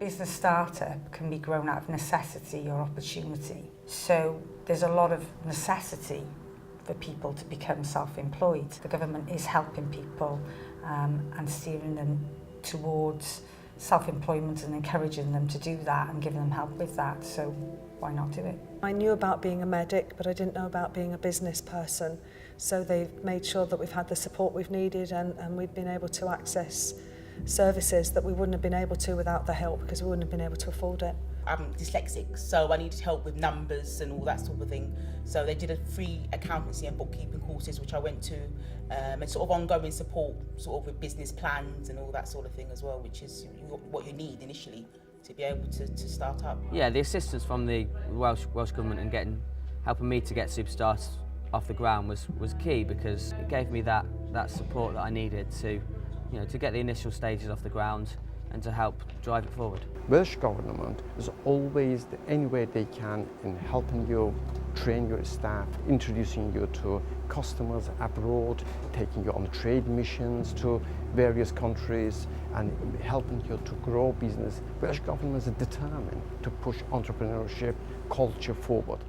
business startup can be grown out of necessity or opportunity. So there's a lot of necessity for people to become self-employed. The government is helping people and steering them towards self-employment and encouraging them to do that and giving them help with that. So why not do it? I knew about being a medic, but I didn't know about being a business person. So they've made sure that we've had the support we've needed and we've been able to access services that we wouldn't have been able to without the help, because we wouldn't have been able to afford it. I'm dyslexic, so I needed help with numbers and all that sort of thing. So they did a free accountancy and bookkeeping courses, which I went to, and sort of ongoing support, sort of with business plans and all that sort of thing as well, which is what you need initially to be able to start up. Yeah, the assistance from the Welsh Government and helping me to get Superstars off the ground was key, because it gave me that support that I needed to get the initial stages off the ground and to help drive it forward. Welsh Government is always any way they can in helping you train your staff, introducing you to customers abroad, taking you on trade missions to various countries and helping you to grow business. Welsh Government is determined to push entrepreneurship culture forward.